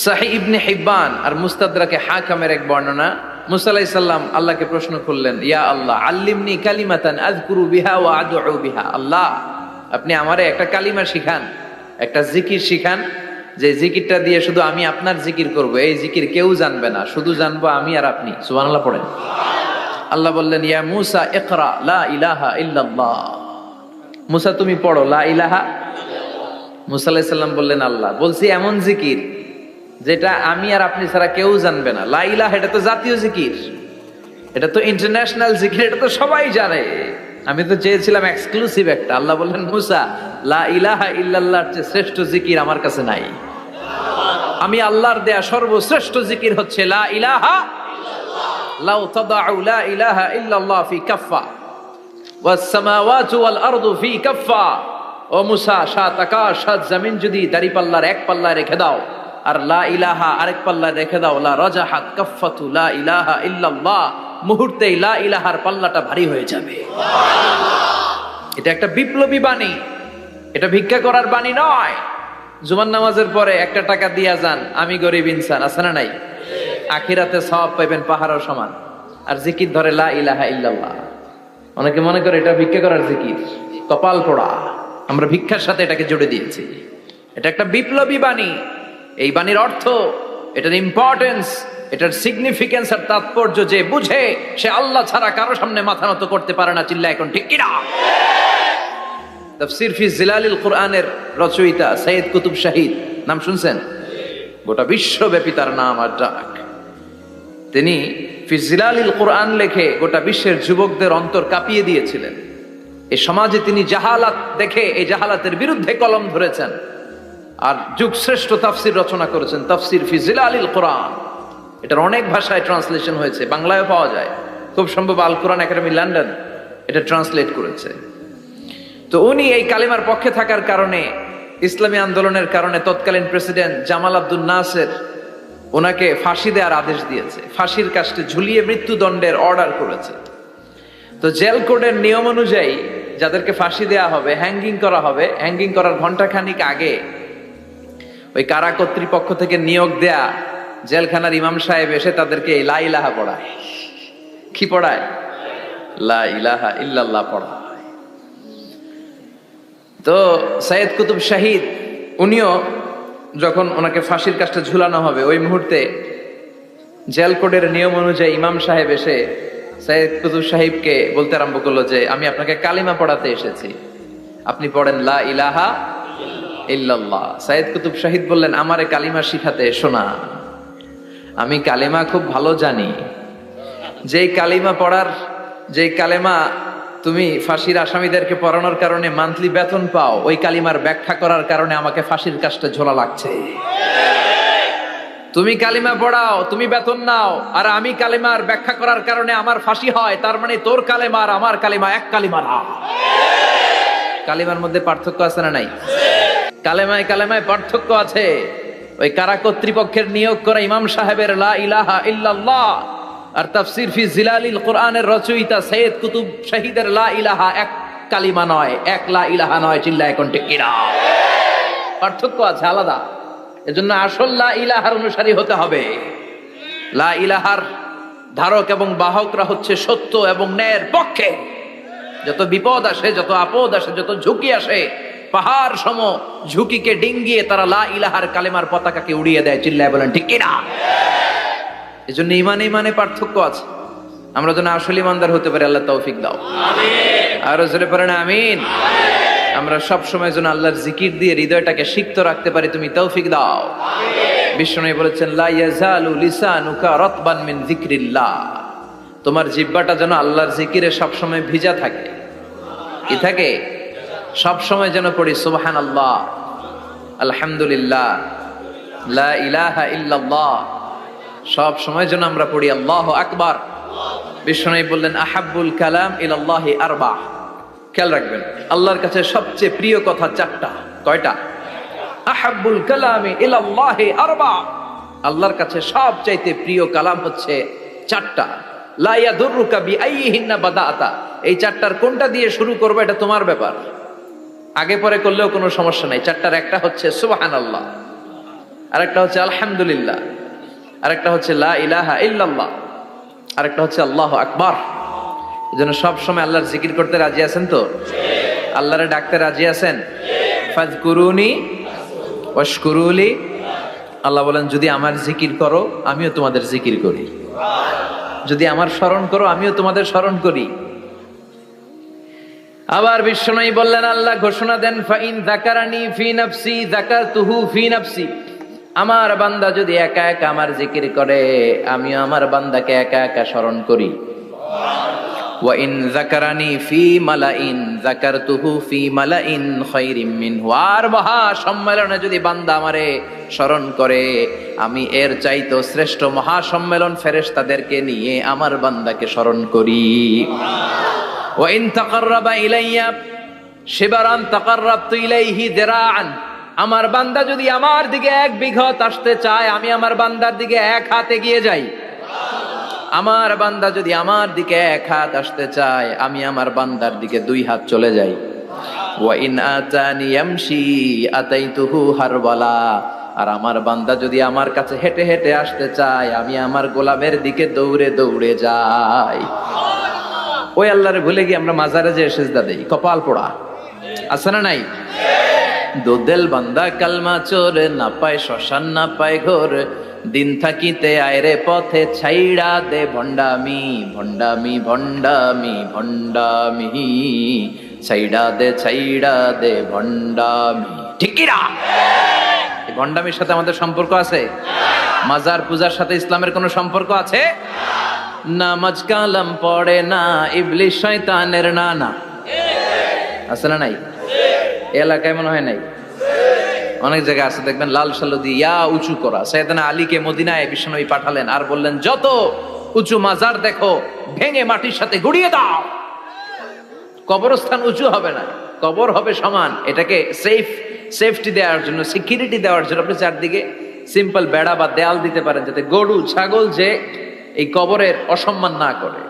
সাহিহ ইবনে হিব্বান আর মুস্তাদরাকে হাকিমের এক বর্ণনা, মুসা আলাইহিস সালাম আল্লাহকে প্রশ্ন করলেন, ইয়া আল্লাহ আল্লিমনি কালিমাতান আযকুরু বিহা ওয়া আদউ বিহা। আল্লাহ, আপনি আমারে একটা কালিমা শিখান, একটা জিকির শিখান, যে জিকিরটা দিয়ে শুধু আমি আপনার জিকির করব, এই জিকির কেউ জানবে না, শুধু জানবো আমি আর আপনি। সুবহানাল্লাহ পড়েন। আল্লাহ বললেন, ইয়া মুসা ইকরা লা ইলাহা ইল্লাল্লাহ। মুসা তুমি পড়ো লা ইলাহা। মুসা আলাইহিস সালাম বললেন, আল্লাহ বলছি এমন জিকির যেটা আমি আর আপনি ছাড়া কেউ জানবে না। লা ইলাহা এটা তো জাতীয় জিকির, এটা তো ইন্টারন্যাশনাল জিকির, এটা তো সবাই জানে। আমি তো চেয়েছিলাম এক্সক্লুসিভ একটা। আল্লাহ বললেন, মুসা লা ইলাহা ইল্লাল্লাহর চেয়ে শ্রেষ্ঠ জিকির আমার কাছে নাই। আমি আল্লাহর দেয়া সর্বশ্রেষ্ঠ জিকির হচ্ছে লা ইলাহা লাউ তাদাউ লা ইলাহা ইল্লাল্লাহ ফি কাফফা ওয়াস সামাওয়াতু ওয়াল আরদু ফি কাফফা। ও মুসা, সাত আকাশ সাত জমিন যদি দাঁড়িপাল্লার এক পাল্লায় রেখে দাও আর লা ইলাহা আরেক পাল্লায় রেখে দাও, লা রাজাহাত কাফফাতু লা ইলাহা ইল্লাল্লাহ, মুহূর্তেই লা ইলাহার পাল্লাটা ভারী হয়ে যাবে। এটা একটা বিপ্লবী বাণী, এটা ভিক্ষা করার বাণী নয়। জুমার নামাজের পরে একটা টাকা দিয়া যান, আমি গরিব ইনসান, আছে না নাই? আখিরাতে সওয়াব পাইবেন পাহাড়ের সমান। আর জিকির ধরে লা ইলাহা ইল্লাল্লাহ। অনেকে মনে করে এটা ভিক্ষা করার জিকির, কপাল পোড়া। আমরা ভিক্ষার সাথে এটাকে জুড়ে দিয়েছি। এটা একটা বিপ্লবী বাণী। এই বাণীর অর্থ, এটার ইম্পর্টেন্স, এটার সিগনিফিকেন্স আর তাৎপর্য যে বুঝে, সে আল্লাহ ছাড়া কারো সামনে মাথা নত করতে পারে না। চিল্লা এখন ঠিক কিনা? তাফসীর ফি জিলালিল কুরআনের রচয়িতা সৈয়দ কুতুব শাহিদ, নাম শুনছেন? গোটা বিশ্বব্যাপী তার নাম আর ডাক। তিনি ফি জিলালিল কুরআন লেখে গোটা বিশ্বের যুবকদের অন্তর কাঁপিয়ে দিয়েছিলেন। এই সমাজে তিনি জাহালাত দেখে এই জাহালাতের বিরুদ্ধে কলম ধরেছেন আর যুগ শ্রেষ্ঠ তাফসীর রচনা করেছেন, তাফসীর ফি জিলালিল কুরআন। এটার অনেক ভাষায় ট্রান্সলেশন হয়েছে, বাংলায়ও পাওয়া যায়। খুব সম্ভব আল কোরআন একাডেমি লন্ডন এটা ট্রান্সলেট করেছে। তো উনি এই কালিমার পক্ষে থাকার কারণে, ইসলামী আন্দোলনের কারণে তৎকালীন প্রেসিডেন্ট জামাল আব্দুল নাসের ওনাকে ফাঁসি দেওয়ার আদেশ দিয়েছে, ফাঁসির কাস্টে ঝুলিয়ে মৃত্যুদণ্ডের অর্ডার করেছে। তো জেল কোডের নিয়ম অনুযায়ী যাদেরকে ফাঁসি দেওয়া হবে, হ্যাঙ্গিং করা হবে, হ্যাঙ্গিং করার ঘন্টাখানিক আগে ওই কারা কর্তৃপক্ষ থেকে নিয়োগ দেয়া জেলখানার ইমাম সাহেব এসে তাদেরকে লা ইলাহা পড়ায়। কি পড়ায়? লা ইলাহা ইল্লাল্লাহ পড়ায়। তো সৈয়দ কুতুব শাহিদ উনিও যখন ওনাকে ফাঁসির কাজটা ঝুলানো হবে, ওই মুহূর্তে জেল কোডের নিয়ম অনুযায়ী ইমাম সাহেব এসে সৈয়দ কুতুব সাহিবকে বলতে আরম্ভ করলো যে, আমি আপনাকে কালিমা পড়াতে এসেছি, আপনি পড়েন লা ইলাহা ইল্লাল্লাহ। সৈয়দ কুতুব শাহিদ বললেন, আমারে কালিমা শিখাতে এসো না, আমি কালিমা খুব ভালো জানি। যেই কালিমা পড়ার, যেই কালিমা তুমি ফাঁসির আসামিদেরকে পড়ানোর কারণে মান্থলি বেতন পাও, ওই কালিমার ব্যাখ্যা করার কারণে আমাকে ফাঁসির কাজটা ঝোলা লাগছে। তুমি কালিমা পড়াও, তুমি বেতন নাও, আর আমি কালিমার ব্যাখ্যা করার কারণে আমার ফাঁসি হয়, তার মানে তোর কালিমা আর আমার কালিমা এক কালিমা না। কালিমার মধ্যে পার্থক্য আছে না নাই? কালেমায় কালেমায় পার্থক্য আছে। ওই কারা কর্তৃপক্ষের নিয়োগ করা ইমাম সাহেবের লা ইলাহা ইল্লাল্লাহ আর তাফসীর ফি জিলালিল কুরআনের রচয়িতা সৈয়দ কুতুব শাহিদের লা ইলাহা এক কালিমা নয়, এক লা ইলাহা নয়। চিল্লা এখন ঠিক কিনা? পার্থক্য আছে, আলাদা। এজন্য আসল লা ইলাহার অনুসারী হতে হবে। লা ইলাহার ধারক এবং বাহকরা হচ্ছে সত্য এবং ন্যায়ের পক্ষে। যত বিপদ আসে, যত আপদ আসে, যত ঝুঁকি আসে, পাহাড় সম ঝুঁকিকে ডিঙ্গিয়ে তারা লা ইলাহার কালেমার পতাকাকে উড়িয়ে দেয়। চিল্লায় বলেন ঠিক কিনা? এজন্য ইমানে পার্থক্য আছে। আমরা যেন আসল ইমানদার হতে পারি, আল্লাহ তৌফিক দাও। আরো জোরে পড়েন আমিন। আমরা সব সময় যেন আল্লাহর জিকির দিয়ে হৃদয়টাকে সিক্ত রাখতে পারি, তুমি তৌফিক দাও। বিষ্ণু বলেছেন, লা ইয়াজালু লিসানুকা রাতবান মিন যিকরিল্লাহ, তোমার জিহ্বাটা যেন আল্লাহর জিকিরে সব সময় ভিজা থাকে। কি থাকে? সব সময় যেন পড়ি সুবহানাল্লাহ, আলহামদুলিল্লাহ, লা ইলাহা ইল্লাল্লাহ। সব সময় যেন আমরা পড়ি আল্লাহু আকবার। বিষ্ণু বললেন, আহাব্বুল কালাম ইলাল্লাহি আরবা। খেয়াল রাখবেন, আল্লাহর কাছে সবচেয়ে প্রিয় কথা চারটা। কয়টা? আহাব্বুল কালামি ইলাল্লাহি আরবা। আল্লাহর কাছে সবচাইতে প্রিয় কালাম হচ্ছে চারটা। লা ইয়াদুররুকা বিআইয়িহিন্না বাদাআতা। এই চারটার কোনটা দিয়ে শুরু করবে এটা তোমার ব্যাপার, আগে পরে করলেও কোনো সমস্যা নাই। চারটার একটা হচ্ছে সুবহানাল্লাহ, আরেকটা হচ্ছে আলহামদুলিল্লাহ, আরেকটা হচ্ছে লা ইলাহা ইল্লাল্লাহ, আরেকটা হচ্ছে আল্লাহু আকবার। এজন্য সব সময় আল্লাহর জিকির করতে রাজি আছেন তো? আল্লাহরে ডাকতে রাজি আছেন? ফাযকুরুনি ওয়াশকুরুলি। আল্লাহ বলেন, যদি আমার জিকির করো আমিও তোমাদের জিকির করি, যদি আমার স্মরণ করো আমিও তোমাদের স্মরণ করি। আবার বিশ্বনবী বললেন, আল্লাহ ঘোষণা দেন, ফাইন যাকারানি ফি নাফসি যাকারতুহু ফি নাফসি। আমার বান্দা যদি একা একা আমার জিকির করে আমিও আমার বান্দাকে একা একা স্মরণ করি। ওয়া ইন যাকারানি ফি মালাইন যাকারতুহু ফি মালাইন খায়রিম মিনহু। আর মহা সম্মেলনে যদি বান্দা আমারে স্মরণ করে আমি এর চাইতো শ্রেষ্ঠ মহা সম্মেলন ফেরেশতাদেরকে নিয়ে আমার বান্দাকে স্মরণ করি। ওয়া ইন তাকাররাবা ইলাইয়া শিবরান তাকাররাবতু ইলাইহি দিরাআন। আমার বান্দা যদি আমার দিকে 1 বিঘত আসতে চায় আমি আমার বান্দার দিকে 1 হাত এগিয়ে যাই। আমার বান্দা যদি আমার দিকে 1 হাত আসতে চায় আমি আমার বান্দার দিকে 2 হাত চলে যাই। ওয়া ইন আতানি ইয়ামশি আতাইতুহু হারওয়ালা। আর আমার বান্দা যদি আমার কাছে হেঁটে হেঁটে আসতে চায় আমি আমার গোলামের দিকে দৌড়ে দৌড়ে যাই। ওই আল্লাহরে ভুলে গিয়ে আমরা মাজারে যে সিজদা দেই, কপাল পোড়া। আছে না নাই? দোদেল বান্দা কালমা চোর, না পায় শ্মশান না পায় ঘোর, দিন থাকিতে আয়রে পথে ছাইড়া দে ভণ্ডামি ভণ্ডামি ভণ্ডামি ভণ্ডামি, ছাইড়া দে ভণ্ডামি। ঠিক কি না? এই ভণ্ডামির সাথে আমাদের সম্পর্ক আছে? মাজার পূজার সাথে ইসলামের কোনো সম্পর্ক আছে? নামাজ কালাম পড়ে না ইবলিশ শয়তানের নানা। আছে না নাই? এলাকায় মনে হয় নাই, অনেক জায়গায় আছে দেখবেন লাল সালু দিয়া উঁচু করা। সাইয়েদনা আলীকে মদিনায় বিশ্বনবী পাঠালেন আর বললেন, যত উঁচু মাজার দেখো ভেঙে মাটির সাথে গুড়িয়ে দাও। কবরস্থান উঁচু হবে না, কবর হবে সমান। এটাকে সেফটি দেওয়ার জন্য, সিকিউরিটি দেওয়ার জন্য আপনি চারদিকে সিম্পল বেড়া বা দেয়াল দিতে পারেন, যাতে গরু ছাগল যে এই কবরের অসম্মান না করে।